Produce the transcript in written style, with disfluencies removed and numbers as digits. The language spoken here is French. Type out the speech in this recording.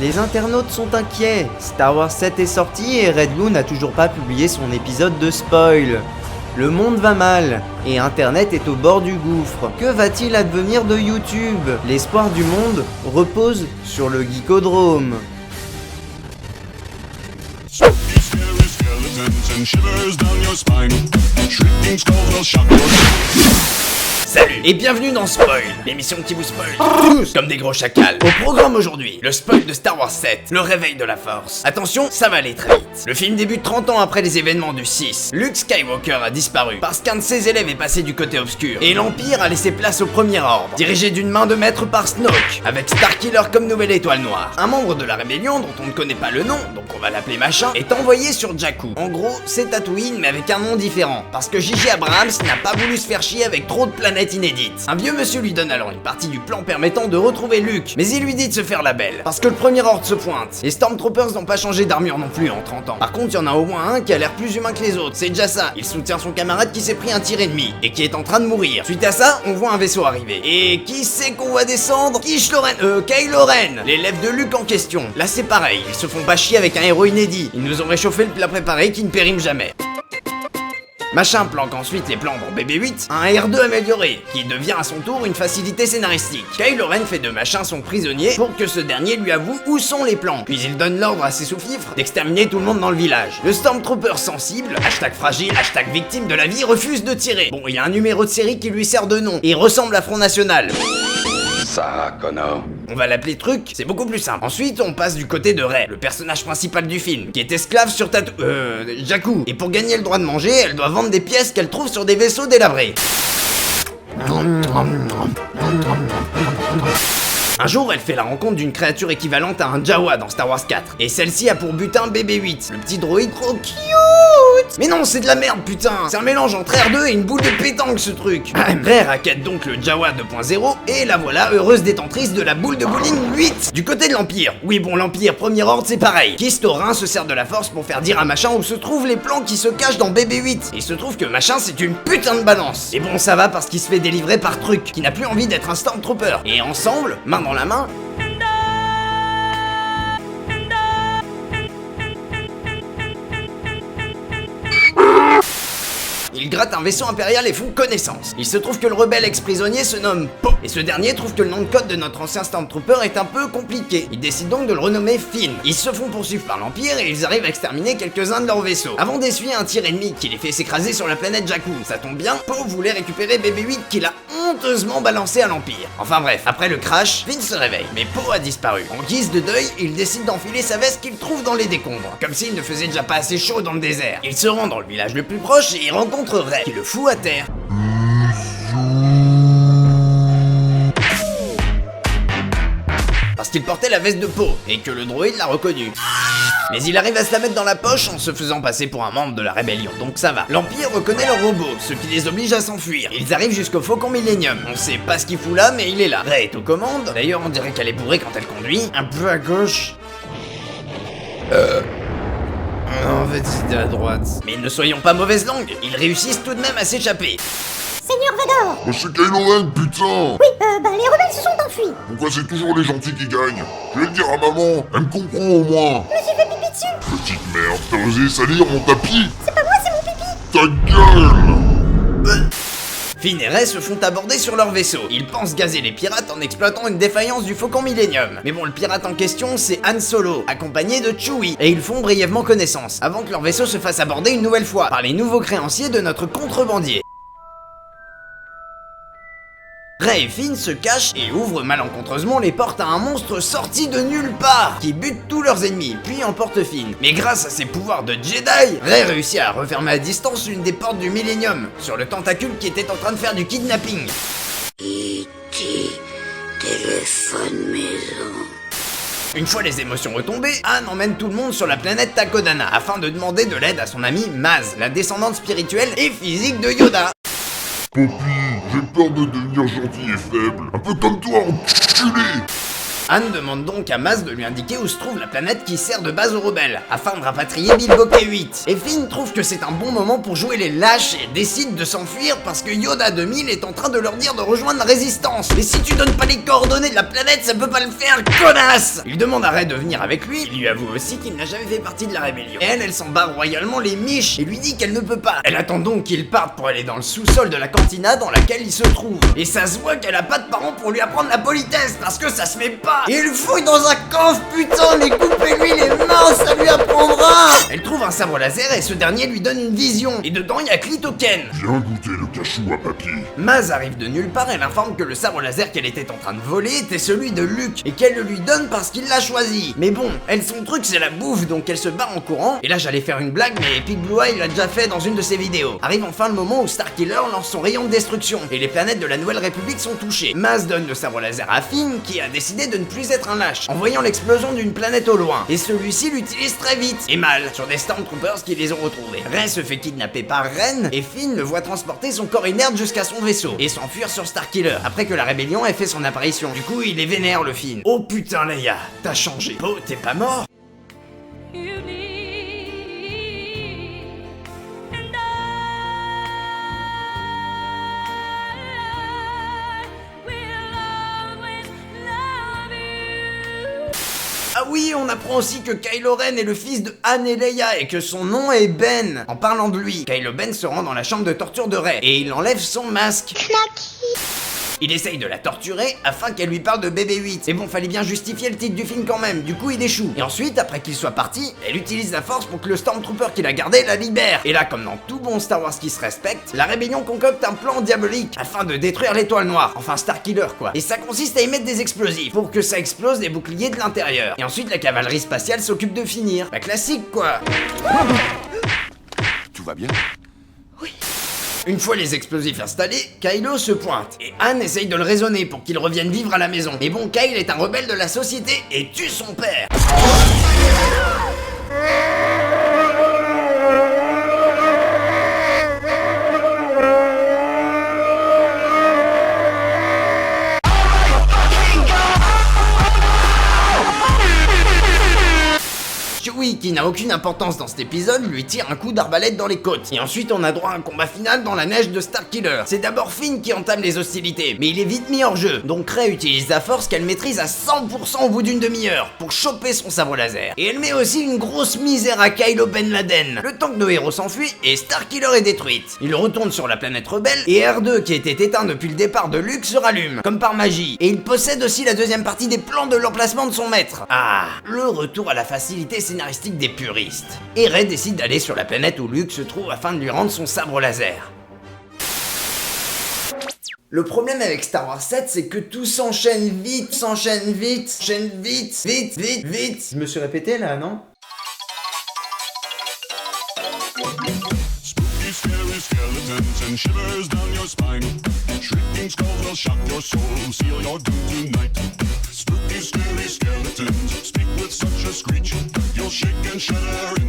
Les internautes sont inquiets. Star Wars 7 est sorti et Red Blue n'a toujours pas publié son épisode de spoil. Le monde va mal, et Internet est au bord du gouffre. Que va-t-il advenir de YouTube? L'espoir du monde repose sur le Geekodrome. Salut et bienvenue dans Spoil, l'émission qui vous spoil tous comme des gros chacals. Au programme aujourd'hui, le spoil de Star Wars 7, le réveil de la Force. Attention, ça va aller très vite. Le film débute 30 ans après les événements du 6. Luke Skywalker a disparu parce qu'un de ses élèves est passé du côté obscur. Et l'Empire a laissé place au Premier Ordre, dirigé d'une main de maître par Snoke, avec Starkiller comme nouvelle étoile noire. Un membre de la rébellion dont on ne connaît pas le nom, donc on va l'appeler machin, est envoyé sur Jakku. En gros, c'est Tatooine mais avec un nom différent, parce que J.J. Abrams n'a pas voulu se faire chier avec trop de planètes inédites. Un vieux monsieur lui donne alors une partie du plan permettant de retrouver Luke, mais il lui dit de se faire la belle, parce que le Premier Ordre se pointe. Les Stormtroopers n'ont pas changé d'armure non plus en 30 ans. Par contre, il y en a au moins un qui a l'air plus humain que les autres, c'est déjà ça. Il soutient son camarade qui s'est pris un tir ennemi, et qui est en train de mourir. Suite à ça, on voit un vaisseau arriver. Et qui c'est qu'on va descendre? Kylo Ren, l'élève de Luke en question. Là c'est pareil, ils se font pas chier avec un héros inédit. Ils nous ont réchauffé le plat préparé qui ne périme jamais. Machin planque ensuite les plans dans BB-8, un R2 amélioré, qui devient à son tour une facilité scénaristique. Kylo Ren fait de Machin son prisonnier pour que ce dernier lui avoue où sont les plans, puis il donne l'ordre à ses sous-fifres d'exterminer tout le monde dans le village. Le Stormtrooper sensible, #fragile, #victime de la vie, refuse de tirer. Bon, il y a un numéro de série qui lui sert de nom, et il ressemble à Front National. Ça, connard. On va l'appeler Truc, c'est beaucoup plus simple. Ensuite, on passe du côté de Rey, le personnage principal du film, qui est esclave sur Jakku. Et pour gagner le droit de manger, elle doit vendre des pièces qu'elle trouve sur des vaisseaux délabrés. Un jour, elle fait la rencontre d'une créature équivalente à un Jawa dans Star Wars 4. Et celle-ci a pour butin BB-8, le petit droïde trop cute. Mais non, c'est de la merde, putain. C'est un mélange entre R2 et une boule de pétanque, ce truc. Rey raquette donc le Jawa 2.0 et la voilà, heureuse détentrice de la boule de bowling 8. Du côté de l'Empire. Oui, bon, l'Empire, Premier Ordre, c'est pareil. Kylo Ren se sert de la Force pour faire dire à Machin où se trouvent les plans qui se cachent dans BB-8. Et il se trouve que Machin, c'est une putain de balance. Et bon, ça va parce qu'il se fait délivrer par Truc, qui n'a plus envie d'être un Stormtrooper. Et ensemble, main dans la main, ils grattent un vaisseau impérial et font connaissance. Il se trouve que le rebelle ex-prisonnier se nomme Po, et ce dernier trouve que le nom de code de notre ancien Stormtrooper est un peu compliqué. Il décide donc de le renommer Finn. Ils se font poursuivre par l'Empire et ils arrivent à exterminer quelques-uns de leurs vaisseaux, avant d'essuyer un tir ennemi qui les fait s'écraser sur la planète Jakku. Ça tombe bien, Po voulait récupérer BB-8 qu'il a honteusement balancé à l'Empire. Enfin bref, après le crash, Finn se réveille, mais Po a disparu. En guise de deuil, il décide d'enfiler sa veste qu'il trouve dans les décombres, comme s'il ne faisait déjà pas assez chaud dans le désert. Il se rend dans le village le plus proche et il rencontre Rey, qui le fout à terre. Parce qu'il portait la veste de Po, et que le droïde l'a reconnu. Mais il arrive à se la mettre dans la poche en se faisant passer pour un membre de la rébellion, donc ça va. L'Empire reconnaît leurs robots, ce qui les oblige à s'enfuir. Ils arrivent jusqu'au Faucon Millennium. On sait pas ce qu'il fout là, mais il est là. Rey est aux commandes. D'ailleurs, on dirait qu'elle est bourrée quand elle conduit. Un peu à gauche. En fait, c'était à droite. Mais ne soyons pas mauvaise langue, ils réussissent tout de même à s'échapper. Seigneur Vador! Oh, c'est Kylo Ren, putain! Oui, les rebelles se sont enfuis! Pourquoi c'est toujours les gentils qui gagnent? Je vais le dire à maman, elle me comprend au moins! Je me suis fait pipi dessus! Petite merde, t'as osé salir mon tapis? C'est pas moi, c'est mon pipi! Ta gueule! Finn et Rey se font aborder sur leur vaisseau. Ils pensent gazer les pirates en exploitant une défaillance du Faucon Millennium. Mais bon, le pirate en question, c'est Han Solo, accompagné de Chewie. Et ils font brièvement connaissance, avant que leur vaisseau se fasse aborder une nouvelle fois, par les nouveaux créanciers de notre contrebandier. Rey et Finn se cachent et ouvrent malencontreusement les portes à un monstre sorti de nulle part, qui bute tous leurs ennemis, puis emporte Finn. Mais grâce à ses pouvoirs de Jedi, Rey réussit à refermer à distance une des portes du Millennium, sur le tentacule qui était en train de faire du kidnapping. E.T. téléphone maison. Une fois les émotions retombées, Han emmène tout le monde sur la planète Takodana, afin de demander de l'aide à son amie Maz, la descendante spirituelle et physique de Yoda. Poppy, j'ai peur de devenir gentil et faible. Un peu comme toi, enculé! Anne demande donc à Maz de lui indiquer où se trouve la planète qui sert de base aux rebelles, afin de rapatrier Bilbo K8. Et Finn trouve que c'est un bon moment pour jouer les lâches et décide de s'enfuir parce que Yoda 2000 est en train de leur dire de rejoindre la résistance. Mais si tu donnes pas les coordonnées de la planète, ça peut pas le faire, connasse! Il demande à Rey de venir avec lui, il lui avoue aussi qu'il n'a jamais fait partie de la rébellion. Et elle s'en bat royalement les miches et lui dit qu'elle ne peut pas. Elle attend donc qu'il parte pour aller dans le sous-sol de la cantina dans laquelle il se trouve. Et ça se voit qu'elle a pas de parents pour lui apprendre la politesse parce que ça se fait pas. Et il fouille dans un coffre, putain, mais coupez-lui les mains, ça lui apprendra. Elle trouve un sabre laser et ce dernier lui donne une vision. Et dedans il y a Clitoken. Viens goûter le cachou à papy. Maz arrive de nulle part et l'informe que le sabre laser qu'elle était en train de voler était celui de Luke et qu'elle le lui donne parce qu'il l'a choisi. Mais bon, elle son truc c'est la bouffe donc elle se barre en courant. Et là j'allais faire une blague mais Pig Blue Eye l'a déjà fait dans une de ses vidéos. Arrive enfin le moment où Starkiller lance son rayon de destruction et les planètes de la Nouvelle République sont touchées. Maz donne le sabre laser à Finn qui a décidé de ne plus être un lâche en voyant l'explosion d'une planète au loin. Et celui-ci l'utilise très vite et mal sur des Stormtroopers qui les ont retrouvés. Rey se fait kidnapper par Ren et Finn le voit transporter son corps inerte jusqu'à son vaisseau et s'enfuir sur Starkiller après que la rébellion ait fait son apparition. Du coup il est vénère le Finn. Oh putain Leia, t'as changé. Oh t'es pas mort? Ah oui, on apprend aussi que Kylo Ren est le fils de Han et Leia et que son nom est Ben. En parlant de lui, Kylo Ben se rend dans la chambre de torture de Rey et il enlève son masque. Il essaye de la torturer afin qu'elle lui parle de bébé 8. Mais bon, fallait bien justifier le titre du film quand même, du coup il échoue. Et ensuite, après qu'il soit parti, elle utilise la force pour que le Stormtrooper qui l'a gardé la libère. Et là, comme dans tout bon Star Wars qui se respecte, la rébellion concocte un plan diabolique afin de détruire l'étoile noire, enfin Starkiller quoi. Et ça consiste à y mettre des explosifs pour que ça explose les boucliers de l'intérieur. Et ensuite la cavalerie spatiale s'occupe de finir. La classique quoi. Tout va bien? Une fois les explosifs installés, Kylo se pointe, et Han essaye de le raisonner pour qu'il revienne vivre à la maison. Mais bon, Kyle est un rebelle de la société et tue son père. Chewie, qui n'a aucune importance dans cet épisode, lui tire un coup d'arbalète dans les côtes. Et ensuite on a droit à un combat final dans la neige de Starkiller. C'est d'abord Finn qui entame les hostilités, mais il est vite mis hors jeu. Donc Rey utilise la force qu'elle maîtrise à 100% au bout d'une demi-heure pour choper son sabre laser. Et elle met aussi une grosse misère à Kylo Ben Laden. Le tank de héros s'enfuit et Starkiller est détruite. Il retourne sur la planète rebelle et R2 qui était éteint depuis le départ de Luke se rallume, comme par magie. Et il possède aussi la deuxième partie des plans de l'emplacement de son maître. Ah, le retour à la facilité scénaristique des puristes. Et Rey décide d'aller sur la planète où Luke se trouve afin de lui rendre son sabre laser. Le problème avec Star Wars 7, c'est que tout s'enchaîne vite. Je me suis répété là, non? Spooky, scary skeletons and shivers down your spine. Shrieking skulls will shock your soul, seal your doom tonight. Spooky, scary skeletons speak with such a screech, you'll shake and shudder